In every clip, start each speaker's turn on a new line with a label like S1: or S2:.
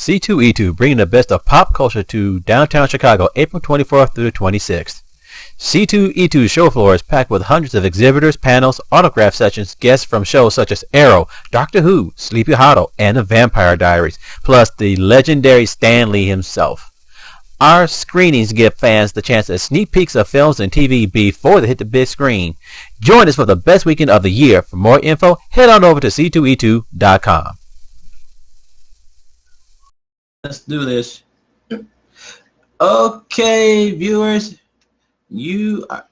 S1: C2E2, bringing the best of pop culture to downtown Chicago, April 24th through the 26th. C2E2's show floor is packed with hundreds of exhibitors, panels, autograph sessions, guests from shows such as Arrow, Doctor Who, Sleepy Hollow, and The Vampire Diaries, plus the legendary Stan Lee himself. Our screenings give fans the chance at sneak peeks of films and TV before they hit the big screen. Join us for the best weekend of the year. For more info, head on over to c2e2.com. Let's do this. Okay, viewers,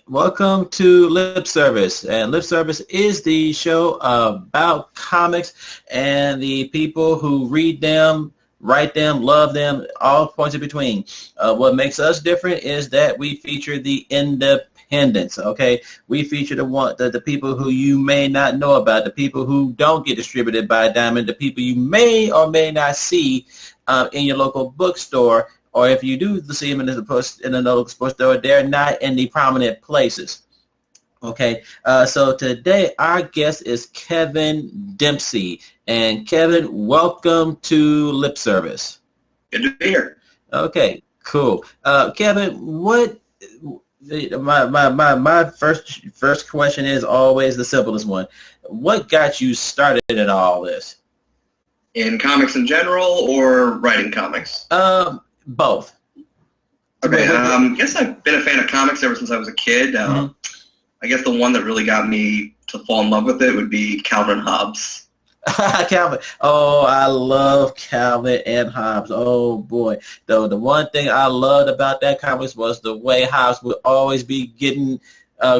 S1: welcome to Lip Service. And Lip Service is the show about comics and the people who read them, write them, love them, all points in between. What makes us different is that we feature the independents, okay? We feature the people who you may not know about, the people who don't get distributed by Diamond, the people you may or may not see in your local bookstore, or if you do see them in the local bookstore, they're not in the prominent places. Okay, so today our guest is Kevin Dempsey. And Kevin, welcome to Lip Service.
S2: Good to be here.
S1: Okay, cool. Kevin, what my first question is always the simplest one. What got you started in all this?
S2: In comics in general or writing comics?
S1: Both.
S2: Okay, I guess I've been a fan of comics ever since I was a kid.
S1: Mm-hmm.
S2: I guess the one that really got me to fall in love with it would be Calvin and Hobbes.
S1: Calvin. Oh, I love Calvin and Hobbes. Oh, boy. Though the one thing I loved about that comics was the way Hobbes would always be getting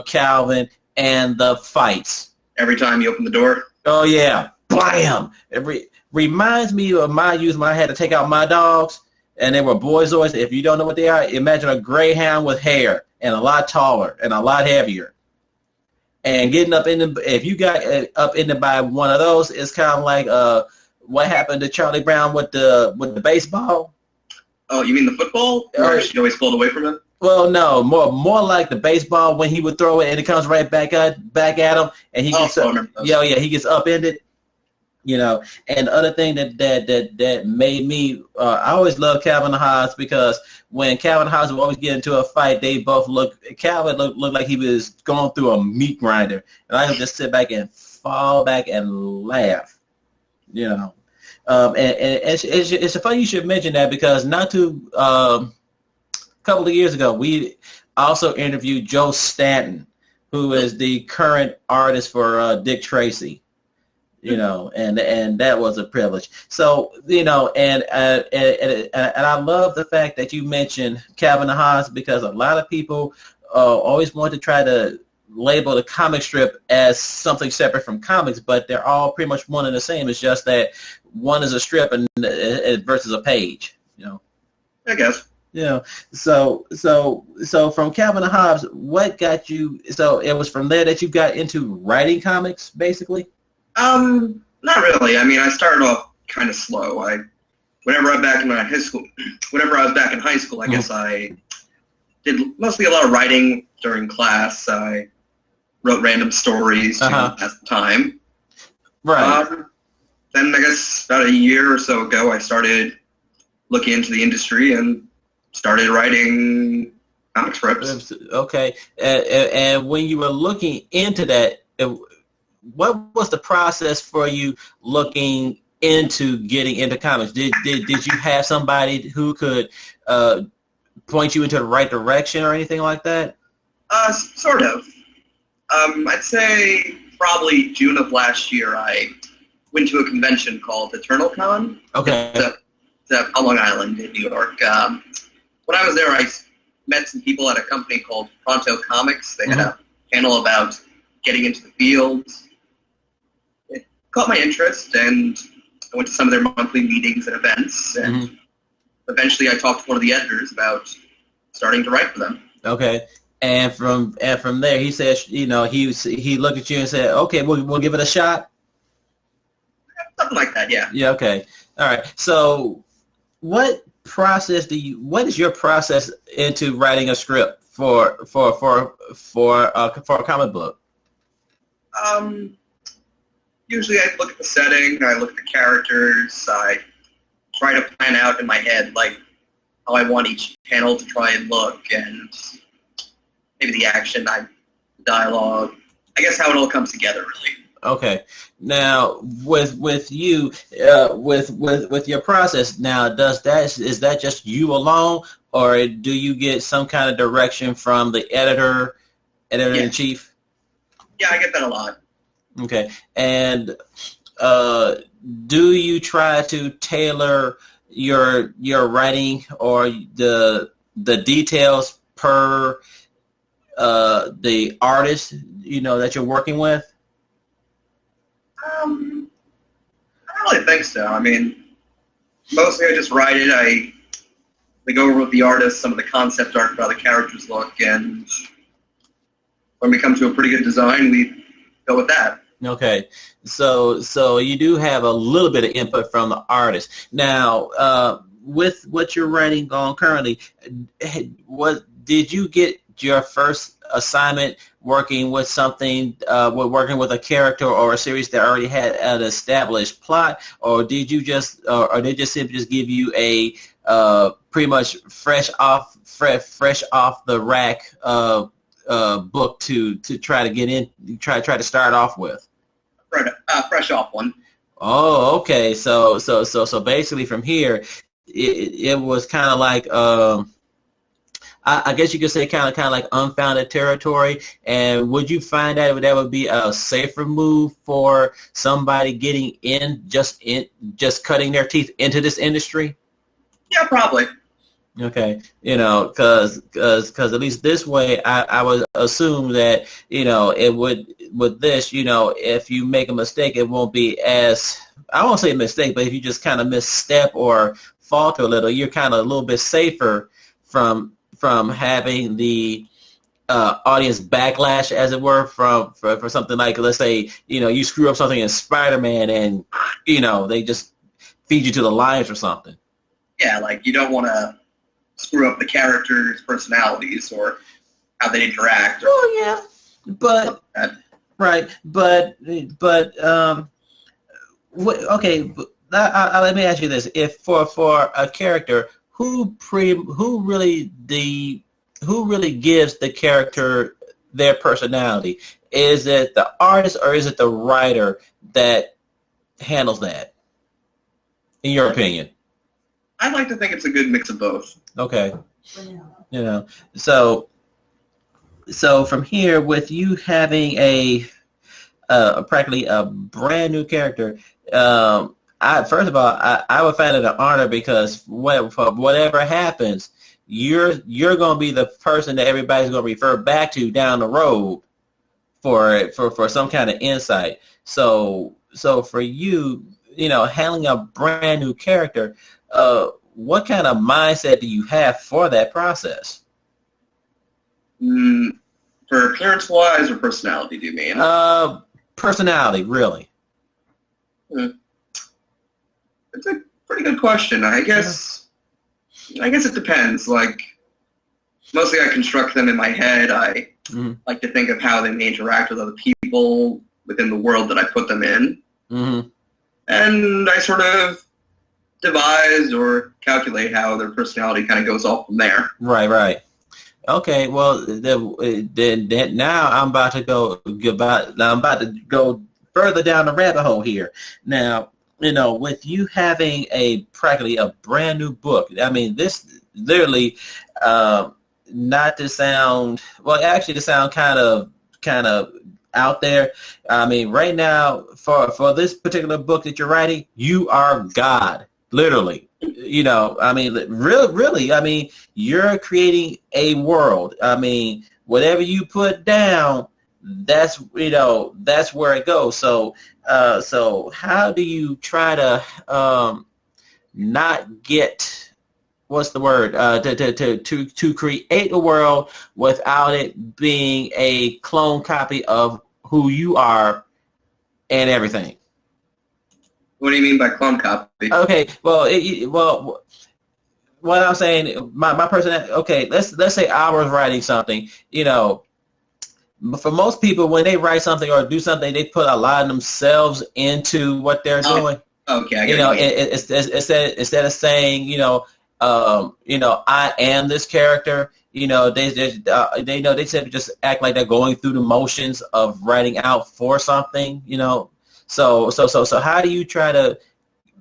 S1: Calvin and the fights.
S2: Every time you open the door?
S1: Oh, yeah. Blam! It reminds me of my youth when I had to take out my dogs, and they were Boyzoids. If you don't know what they are, imagine a greyhound with hair and a lot taller and a lot heavier. And getting up in the, if you got up in the by one of those, it's kind of like what happened to Charlie Brown with the baseball.
S2: Oh, you mean the football? Where she always pulled away from it?
S1: Well, no, more like the baseball when he would throw it and it comes right back at him, and he gets he gets upended. You know, and the other thing that made me, I always loved Calvin and Hobbes because when Calvin and Hobbes would always get into a fight, they both Calvin looked like he was going through a meat grinder. And I would just sit back and fall back and laugh, you know. And it's funny you should mention that because a couple of years ago, we also interviewed Joe Stanton, who is the current artist for Dick Tracy. You know, and that was a privilege. So, you know, and I love the fact that you mentioned Calvin and Hobbes because a lot of people always want to try to label the comic strip as something separate from comics, but they're all pretty much one and the same. It's just that one is a strip and versus a page. You know,
S2: I guess.
S1: You know, so from Calvin and Hobbes, what got you? So it was from there that you got into writing comics, basically.
S2: Not really. I mean, I started off kind of slow. Whenever I was back in high school, I guess I did mostly a lot of writing during class. I wrote random stories to pass the time.
S1: Right.
S2: Then I guess about a year or so ago, I started looking into the industry and started writing comic strips.
S1: Okay. And when you were looking into that, what was the process for you looking into getting into comics? Did you have somebody who could point you into the right direction or anything like that?
S2: Sort of. I'd say probably June of last year, I went to a convention called EternalCon.
S1: Okay.
S2: It's on Long Island in New York. When I was there, I met some people at a company called Pronto Comics. They had a panel about getting into the field. It caught my interest, and I went to some of their monthly meetings and events, and eventually I talked to one of the editors about starting to write for them.
S1: Okay. And from there, he said, you know, he looked at you and said, okay, we'll give it a shot.
S2: Something like that, yeah.
S1: Yeah. Okay. All right. So, what is your process into writing a script for a comic book?
S2: Usually I look at the setting, I look at the characters, I try to plan out in my head, like, how I want each panel to try and look, and maybe the action, dialogue. I guess how it all comes together, really.
S1: Okay. Now, with you, with your process, now, is that just you alone, or do you get some kind of direction from the editor-in-chief?
S2: Yeah, I get that a lot.
S1: Okay. And do you try to tailor your writing or the details per the artist, that you're working with?
S2: I don't really think so. I mean, mostly I just write it. I go over with the artist some of the concept art for how the characters look, and when we come to a pretty good design, we go with that.
S1: Okay, so you do have a little bit of input from the artist. Now, with what you're writing on currently, did you get your first assignment working with something, working with a character or a series that already had an established plot, or did you or did they simply just give you a pretty much fresh off the rack book to try to get in, try to start off with?
S2: Fresh off one.
S1: Oh, okay. So basically from here, it was kind of like I guess you could say kind of like unfounded territory. And would you find that would be a safer move for somebody getting in, just cutting their teeth into this industry?
S2: Yeah, probably.
S1: Okay, because at least this way, I would assume that it would with this, if you make a mistake, it won't be as, I won't say a mistake, but if you just kind of misstep or falter a little, you're kind of a little bit safer from having the audience backlash, as it were, for something like, let's say, you screw up something in Spider-Man and they just feed you to the lions or something.
S2: Yeah, like you don't want to screw up the characters' personalities or how they interact.
S1: Oh yeah, but right, but okay. Let me ask you this: if for a character, who really gives the character their personality? Is it the artist or is it the writer that handles that? In your opinion?
S2: I'd like to think it's a good mix of both.
S1: Okay. So from here, with you having practically a brand new character, first of all, I would find it an honor, because whatever happens, you're going to be the person that everybody's going to refer back to down the road for some kind of insight. So for you, handling a brand new character, what kind of mindset do you have for that process?
S2: For appearance-wise or personality, do you mean?
S1: Personality, really.
S2: It's a pretty good question. I guess it depends. Like, mostly I construct them in my head. I like to think of how they may interact with other people within the world that I put them in. Mm-hmm. And I sort of devise or calculate how their personality kind of goes off from there.
S1: Right. Okay, well, then now I'm about to go further down the rabbit hole here. Now, with you having practically a brand new book, I mean, this literally, not to sound, well, actually to sound kind of out there. I mean, right now, for this particular book that you're writing, you are God, literally. I mean, really, I mean, you're creating a world. I mean, whatever you put down, that's where it goes. So how do you try to not get, what's the word, to create a world without it being a clone copy of who you are and everything?
S2: What do you mean by clone copy?
S1: Okay, well, what I'm saying, my person. Okay, let's say I was writing something. For most people, when they write something or do something, they put a lot of themselves into what they're doing.
S2: Okay, I
S1: You
S2: get
S1: know,
S2: what you mean.
S1: instead of saying, I am this character. They know they said just act like they're going through the motions of writing out for something. So how do you try to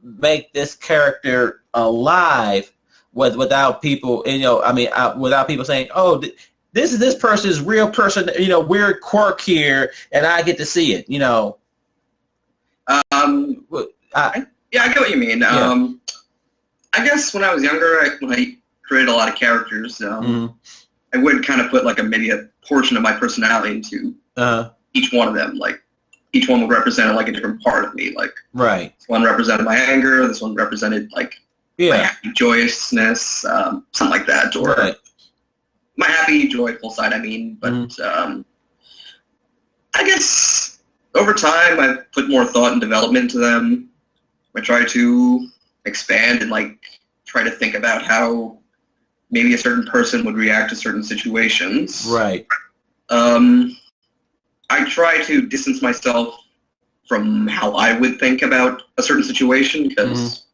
S1: make this character alive without people, without people saying, "Oh, this is this person's real person," weird quirk here, and I get to see it.
S2: Um, yeah, I get what you mean.
S1: Yeah.
S2: I guess when I was younger, when I created a lot of characters, I would kind of put like maybe a portion of my personality into each one of them. Like each one would represent like a different part of me. Like
S1: Right.
S2: this one represented my anger. This one represented like my happy joyousness, something like that, or my happy, joyful side. I mean, but I guess over time I've put more thought and development into them. I try to expand and like try to think about how maybe a certain person would react to certain situations.
S1: Right.
S2: I try to distance myself from how I would think about a certain situation because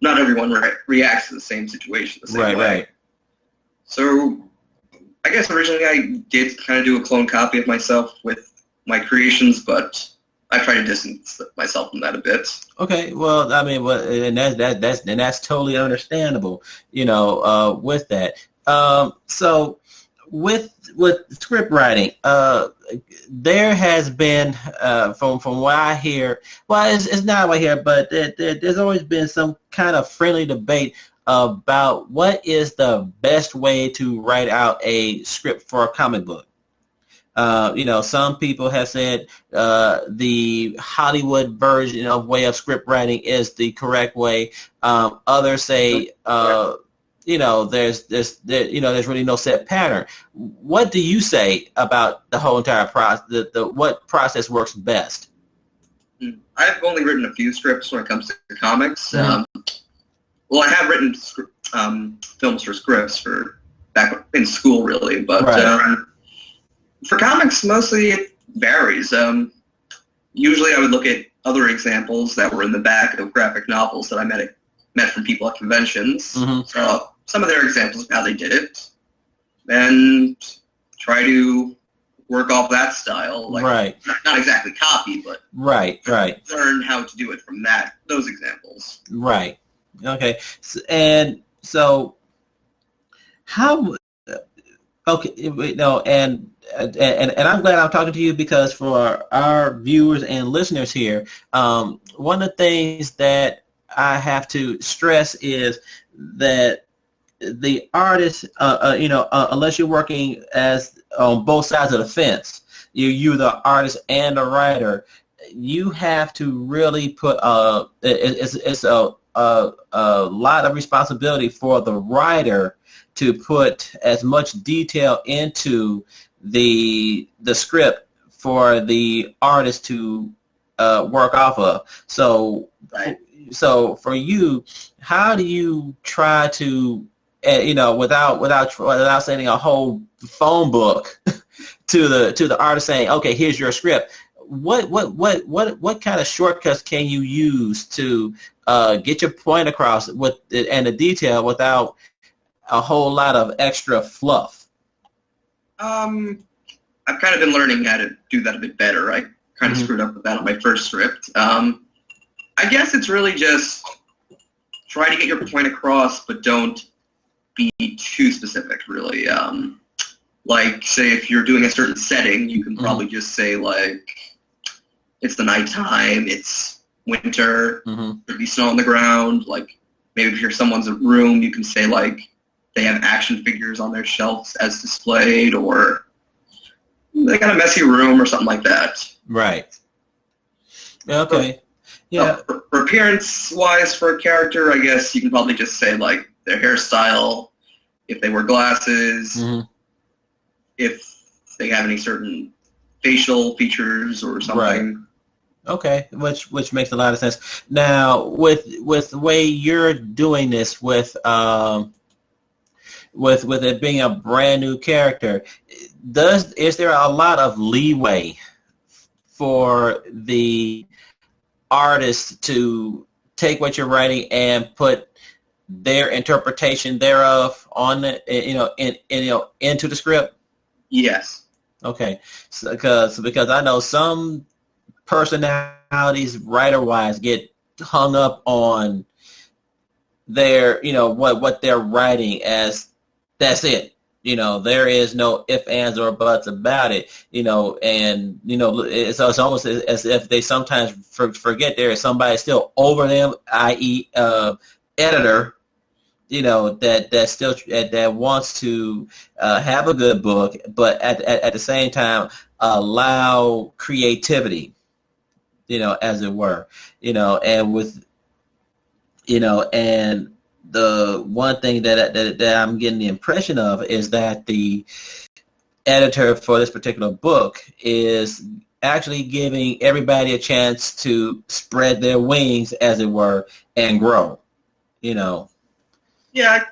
S2: not everyone reacts to the same situation the same way.
S1: Right.
S2: So I guess originally I did kind of do a clone copy of myself with my creations, but I try to distance myself from that a bit.
S1: Okay, well, I mean, and that's totally understandable, with that. So with script writing, there has been, from what I hear, well, it's not what I hear, but there's always been some kind of friendly debate about what is the best way to write out a script for a comic book. Some people have said the Hollywood version of way of script writing is the correct way. Others say, there's really no set pattern. What do you say about the whole entire process? What process works best?
S2: I've only written a few scripts when it comes to comics. Well, I have written films for scripts for back in school, really, but. For comics, mostly it varies. Usually I would look at other examples that were in the back of graphic novels that I met from people at conventions. So some of their examples of how they did it, and try to work off that style. Like, not exactly copy, but learn how to do it from those examples.
S1: Right. Okay. And so how... Okay, and I'm glad I'm talking to you because for our viewers and listeners here, one of the things that I have to stress is that the artist, unless you're working as on both sides of the fence, you're the artist and the writer, you have to really put it's a lot of responsibility for the writer to put as much detail into the script for the artist to work off of. So for you, how do you try to, without sending a whole phone book to the artist saying, okay, here's your script. What kind of shortcuts can you use to get your point across with and the detail without a whole lot of extra fluff?
S2: I've kind of been learning how to do that a bit better. I kind of screwed up with that on my first script. I guess it's really just try to get your point across, but don't be too specific, really. Like, say, if you're doing a certain setting, you can probably just say, like, it's the nighttime, it's winter, there'd be snow on the ground. Like, maybe if you're someone's room, you can say, like, they have action figures on their shelves as displayed, or they got a messy room or something like that.
S1: Right. Okay. Yeah.
S2: For appearance-wise for a character, I guess you can probably just say, like, their hairstyle, if they wear glasses, if they have any certain facial features or something.
S1: Right. Okay, which makes a lot of sense. Now, with the way you're doing this, with it being a brand new character, is there a lot of leeway for the artist to take what you're writing and put their interpretation thereof on the, into the script?
S2: Yes.
S1: Okay. So, because I know some personalities, writer-wise, get hung up on their, what they're writing as that's it. There is no ifs, ands, or buts about it, and, it's almost as if they sometimes forget there is somebody still over them, i.e. Editor, that wants to have a good book, but at the same time allow creativity, as it were, and with, and the one thing that I'm getting the impression of is that the editor for this particular book is actually giving everybody a chance to spread their wings, as it were, and grow,
S2: Yeah, I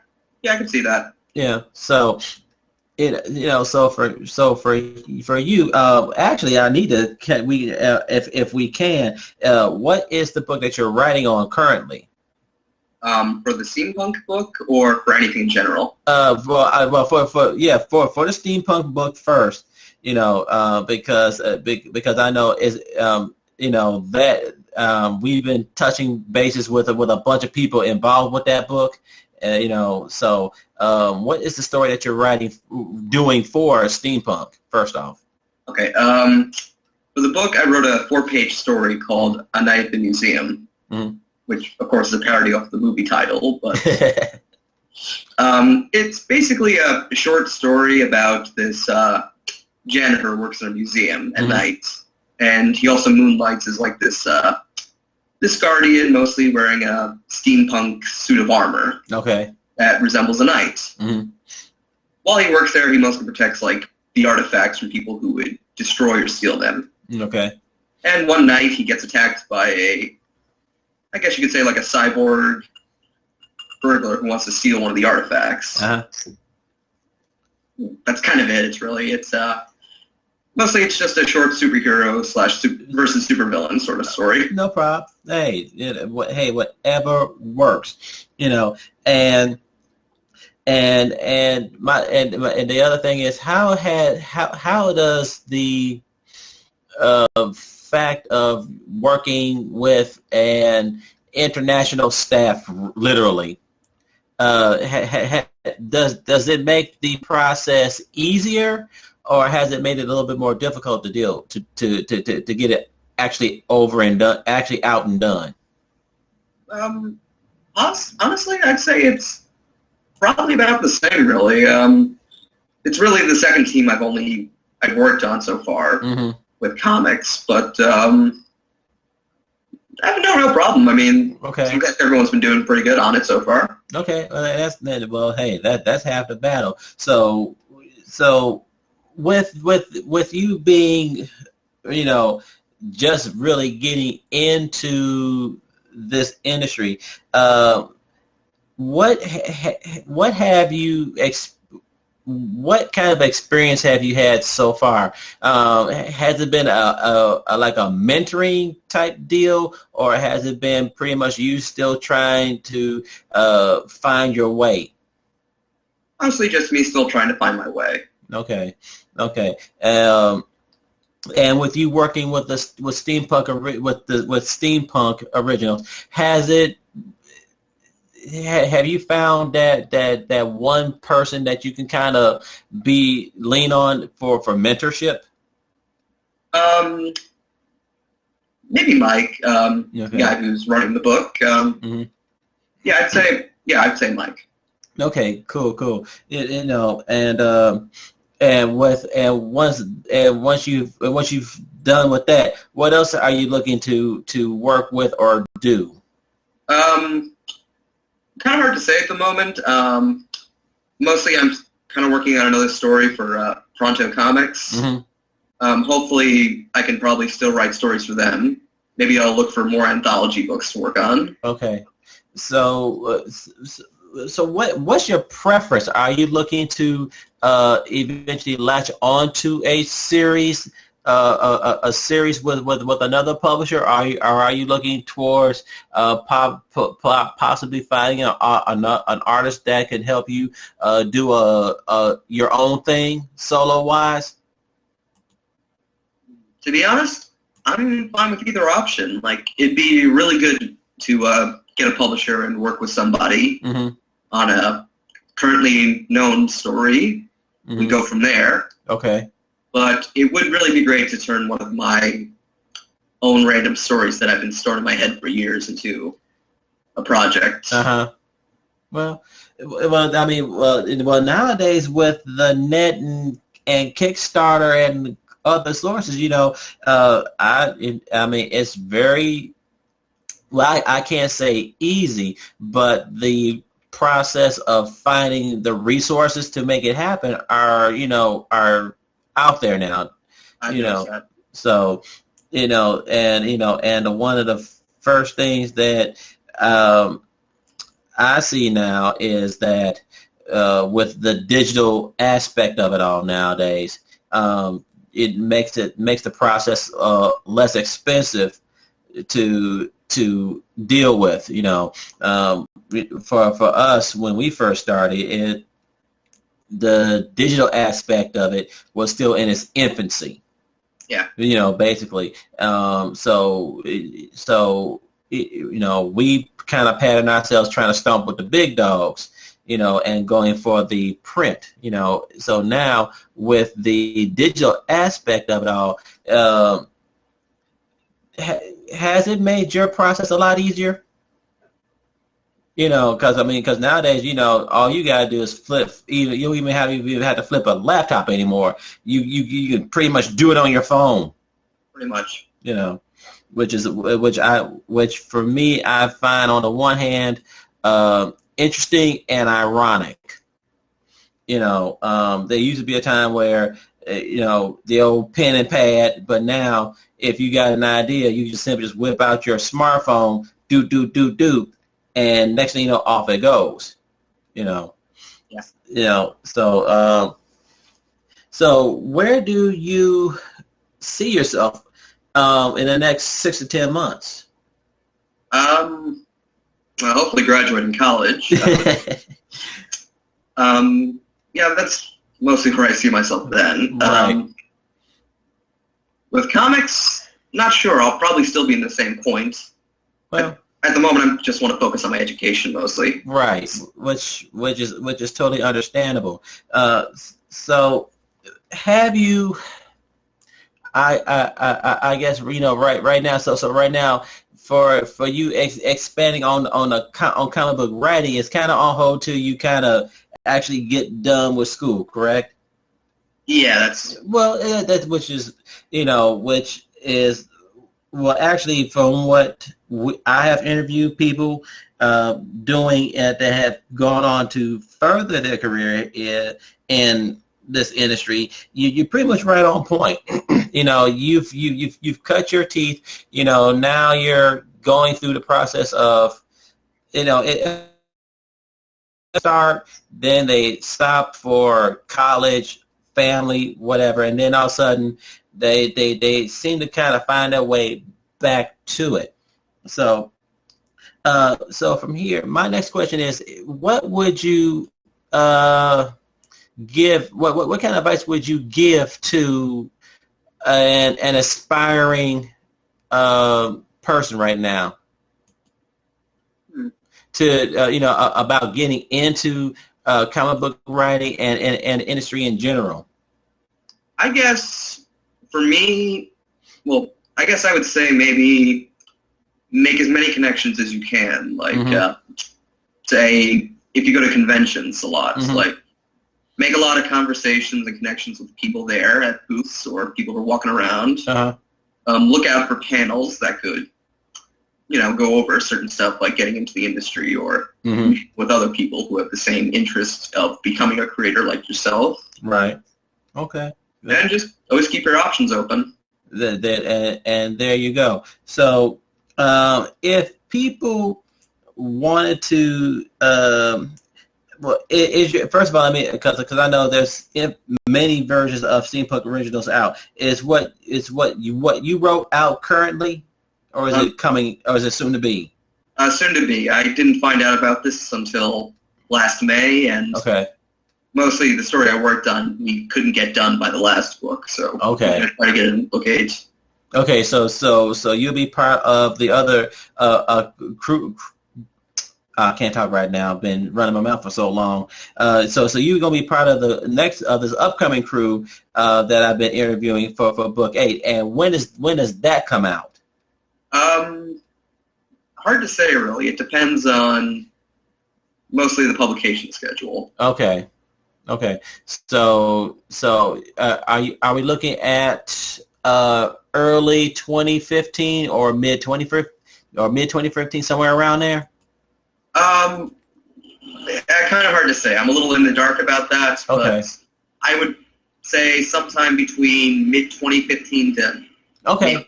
S2: can see that.
S1: Yeah. So, so for you, actually, I need to, if we can, what is the book that you're writing on currently?
S2: For the steampunk book, or for anything in general?
S1: For the steampunk book first, because I know that we've been touching bases with a bunch of people involved with that book, so what is the story that you're doing for steampunk first off?
S2: Okay, for the book, I wrote a 4-page story called A Night at the Museum. Mm-hmm. Which, of course, is a parody of the movie title, but it's basically a short story about this janitor who works in a museum at night, and he also moonlights as like this guardian, mostly wearing a steampunk suit of armor.
S1: Okay.
S2: That resembles a knight. Mm-hmm. While he works there, he mostly protects like the artifacts from people who would destroy or steal them.
S1: Okay.
S2: And one night, he gets attacked by I guess you could say like a cyborg burglar who wants to steal one of the artifacts. Uh-huh. That's kind of it. It's mostly it's just a short superhero / versus supervillain sort of story.
S1: No problem. Hey, whatever works, and the other thing is how does the fact of working with an international staff, literally, does it make the process easier, or has it made it a little bit more difficult to get it actually over and done, actually out and done?
S2: Honestly, I'd say it's probably about the same, really. It's really the second team I've worked on so far. Mm-hmm. With Comix, but I have no problem. I mean, okay, everyone's been doing pretty good on it so far.
S1: Okay, that's half the battle. So with you being, just really getting into this industry, what have you experienced? What kind of experience have you had so far? Has it been a mentoring type deal, or has it been pretty much you still trying to find your way?
S2: Honestly, just me still trying to find my way.
S1: Okay. And with you working with steampunk originals, have you found that one person that you can kind of lean on for mentorship?
S2: Maybe Mike, the guy who's running the book. Mm-hmm. I'd say Mike.
S1: Okay, cool. Once you've done with that, what else are you looking to work with or do?
S2: Kind of hard to say at the moment. Mostly I'm kind of working on another story for Pronto Comix. Mm-hmm. Hopefully I can probably still write stories for them. Maybe I'll look for more anthology books to work on.
S1: Okay. So what's your preference? Are you looking to eventually latch onto a series a series with another publisher? Or are you looking towards possibly finding an artist that can help you do your own thing solo wise?
S2: To be honest, I'm fine with either option. Like, it'd be really good to get a publisher and work with somebody on a currently known story. We go from there.
S1: Okay.
S2: But it would really be great to turn one of my own random stories that I've been storing in my head for years into a project.
S1: Well, I mean, nowadays with the net and Kickstarter and other sources, you know, I mean, it's very, well, I can't say easy, but the process of finding the resources to make it happen are out there now, so, and one of the first things that I see now is that with the digital aspect of it all nowadays, it makes the process less expensive to deal with. For us, when we first started, the digital aspect of it was still in its infancy.
S2: Yeah.
S1: Basically. So we kind of patterned ourselves trying to stomp with the big dogs, and going for the print, So now with the digital aspect of it all, has it made your process a lot easier? Because nowadays, all you gotta do is flip. You don't even have to flip a laptop anymore. You can pretty much do it on your phone.
S2: Pretty much.
S1: Which for me, I find on the one hand interesting and ironic. There used to be a time where the old pen and pad, but now if you got an idea, you just simply just whip out your smartphone, do. And next thing you know, off it goes.
S2: Yeah.
S1: So where do you see yourself in the next 6 to 10 months?
S2: Well, hopefully graduating college. Yeah, that's mostly where I see myself then.
S1: Right.
S2: With comics, not sure. I'll probably still be in the same point.
S1: Well,
S2: at the moment, I just want to focus on my education mostly.
S1: Right, which is totally understandable. So, have you? I guess right now. So right now, for you expanding on comic book writing, it's kind of on hold till you kind of actually get done with school, correct?
S2: Yeah, that's
S1: which is. Well, actually, from what I have interviewed people doing that have gone on to further their career in this industry, you're pretty much right on point. You've cut your teeth. Now you're going through the process of, start, then they stop for college, family, whatever, and then all of a sudden they seem to kind of find their way back to it. So from here, my next question is, what would you give? What kind of advice would you give to an aspiring person right now to about getting into comic book writing and industry in general?
S2: I guess for me, I guess I would say maybe make as many connections as you can. Like, say, if you go to conventions a lot, like, make a lot of conversations and connections with people there at booths or people who are walking around. Look out for panels that could, go over certain stuff like getting into the industry or with other people who have the same interest of becoming a creator like yourself.
S1: Right. Okay.
S2: And just always keep your options open.
S1: And there you go. So if people wanted to Well, first of all, I mean, because I know there's many versions of steampunk originals out. Is what you wrote out currently, or is it coming, or is it soon to be?
S2: Soon to be. I didn't find out about this until last May, and mostly the story I worked on we couldn't get done by the last book, so I'm gonna try to get it in book 8.
S1: Okay, so you'll be part of the other crew. I can't talk right now. I've been running my mouth for so long. So you're gonna be part of the next this upcoming crew that I've been interviewing for book 8. And when does that come out?
S2: Hard to say, really. It depends on mostly the publication schedule.
S1: Okay. So are we looking at early 2015 or mid 2015, somewhere around there?
S2: Kind of hard to say. I'm a little in the dark about that, but I would say sometime between mid 2015 to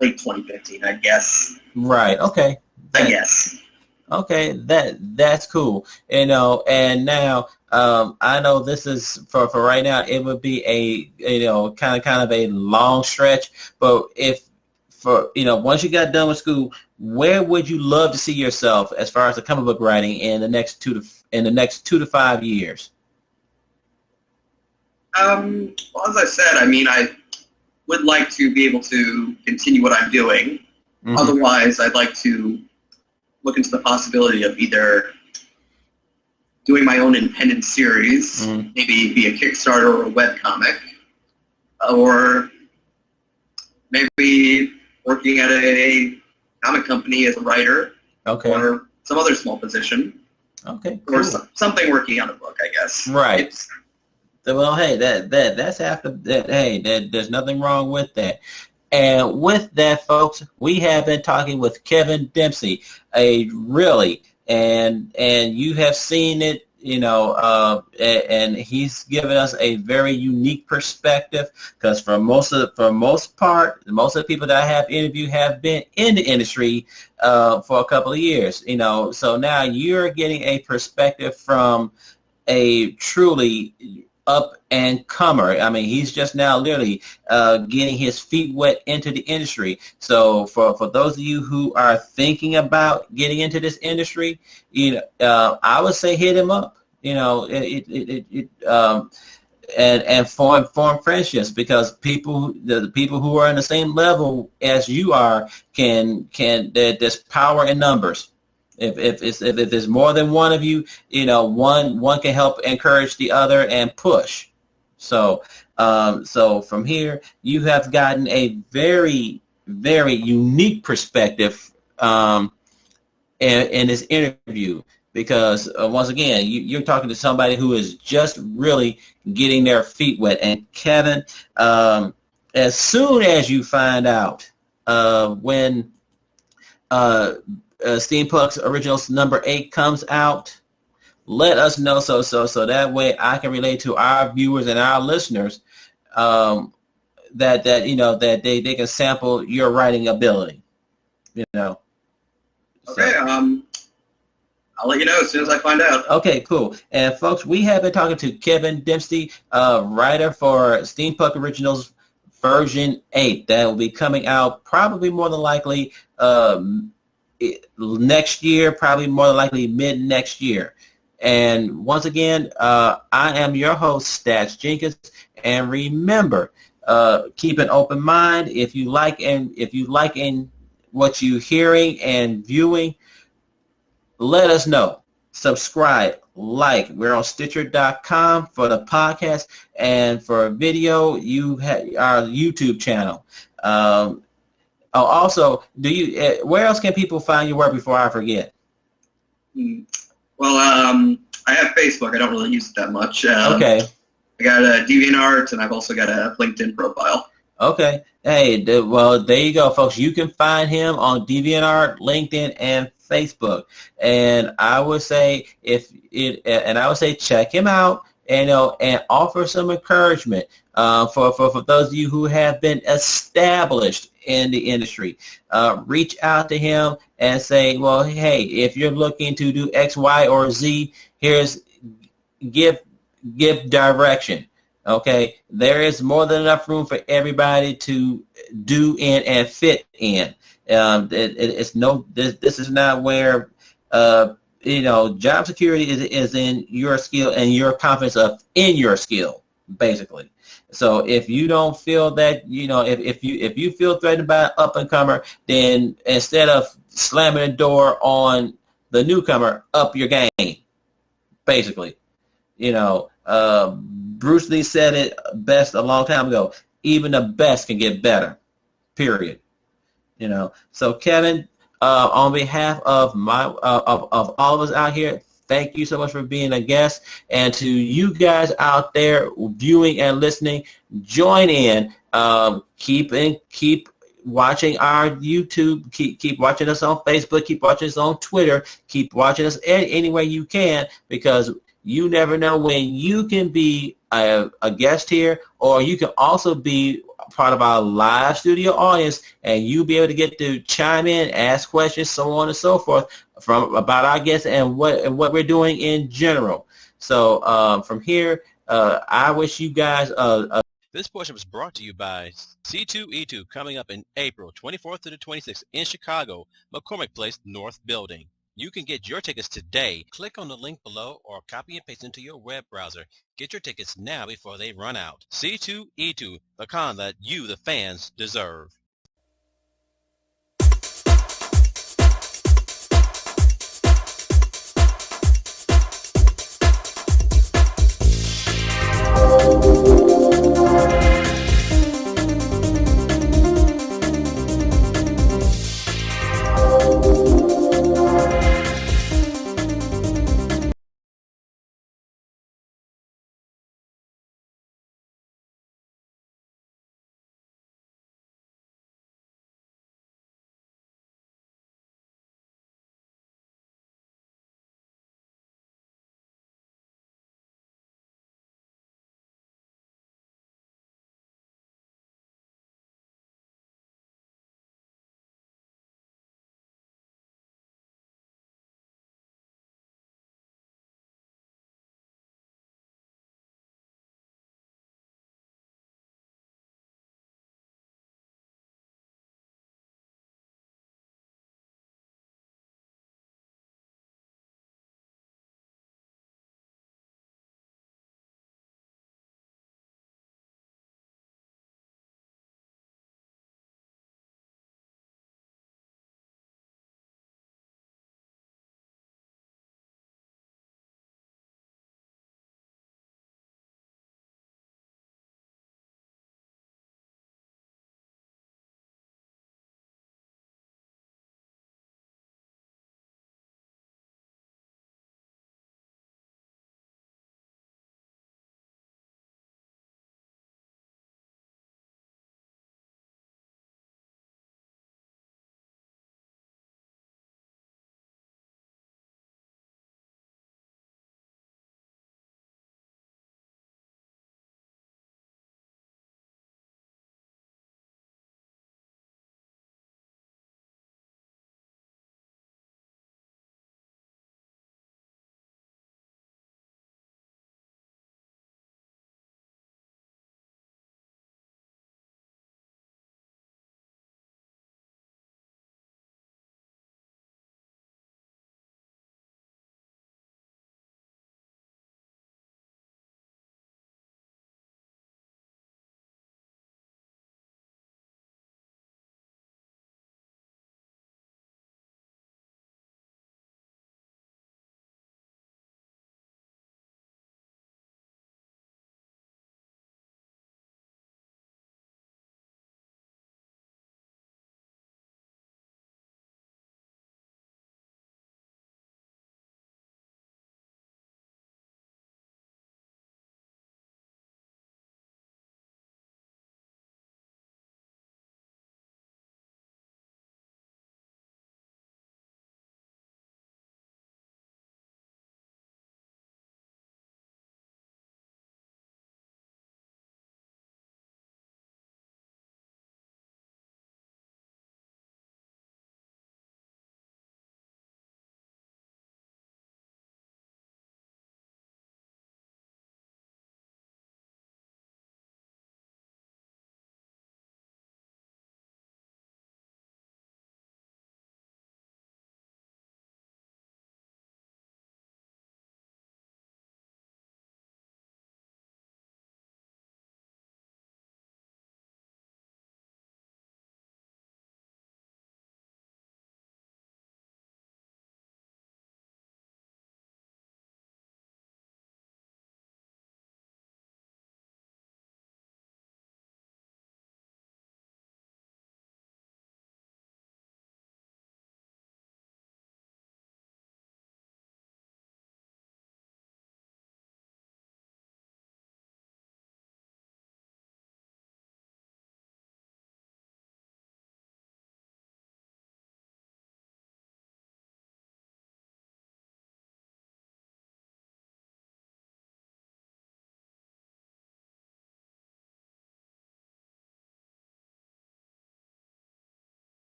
S2: late 2015, I guess.
S1: Right. Okay.
S2: I guess.
S1: Okay, that's cool. And now I know this is for right now. It would be a kind of a long stretch, but once you got done with school, where would you love to see yourself as far as the comic book writing in the next 2 to 5 years?
S2: Well, as I said, I mean, I would like to be able to continue what I'm doing. Mm-hmm. Otherwise, I'd like to look into the possibility of either doing my own independent series, maybe be a Kickstarter or a webcomic, or maybe working at a comic company as a writer, or some other small position, cool. Or something working on a book, I guess.
S1: Right. Well, hey, that's after that. Hey, there's nothing wrong with that. And with that, folks, we have been talking with Kevin Dempsey, and you have seen it, and he's given us a very unique perspective, because for most of the people that I have interviewed have been in the industry for a couple of years, so now you're getting a perspective from a truly up and comer. I mean, he's just now literally getting his feet wet into the industry. So for those of you who are thinking about getting into this industry, I would say hit him up. And form friendships, because the people who are in the same level as you are there's power in numbers. If there's more than one of you, one can help encourage the other and push. So from here, you have gotten a very, very unique perspective in this interview, because once again, you're talking to somebody who is just really getting their feet wet. And Kevin, as soon as you find out when Steampunk's Originals number 8 comes out, let us know so that way I can relate to our viewers and our listeners that they can sample your writing ability.
S2: Okay. I'll let you know as soon as I find out.
S1: Okay, cool. And folks, we have been talking to Kevin Dempsey, writer for Steampunk Originals version 8. That will be coming out probably more than likely next year, probably more than likely mid next year. And once again, I am your host, Stats Jenkins. And remember, keep an open mind. If you like what you're hearing and viewing, let us know. Subscribe, like. We're on Stitcher.com for the podcast, and for video, you have our YouTube channel. Also, where else can people find your work before I forget?
S2: Well, I have Facebook. I don't really use it that much.
S1: Okay.
S2: I got a DeviantArt, and I've also got a LinkedIn profile.
S1: Okay. Hey, well, there you go, folks. You can find him on DeviantArt, LinkedIn, and Facebook. And I would say check him out and offer some encouragement for those of you who have been established in the industry. Reach out to him and say, well, hey, if you're looking to do X, Y, or Z, here's give direction. Okay, there is more than enough room for everybody to do in and fit in. It's no, this is not where job security is in your skill and your confidence in your skill, basically. So if you don't feel that, if you feel threatened by an up and comer, then instead of slamming the door on the newcomer, up your game, basically. Bruce Lee said it best a long time ago. Even the best can get better. Period. So Kevin, on behalf of of all of us out here, thank you so much for being a guest. And to you guys out there viewing and listening, join in. Keep watching our YouTube. Keep watching us on Facebook. Keep watching us on Twitter. Keep watching us anywhere you can, because you never know when you can be a guest here, or you can also be part of our live studio audience, and you'll be able to get to chime in, ask questions, so on and so forth, about our guests and what we're doing in general. So from here, I wish you guys
S3: This portion was brought to you by C2E2, coming up in April 24th to the 26th in Chicago, McCormick Place North Building. You can get your tickets today. Click on the link below or copy and paste into your web browser. Get your tickets now before they run out. C2E2, the con that you, the fans, deserve.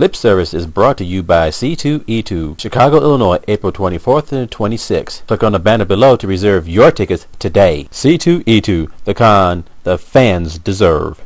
S3: Lip Service is brought to you by C2E2, Chicago, Illinois, April 24th and 26th. Click on the banner below to reserve your tickets today. C2E2, the con the fans deserve.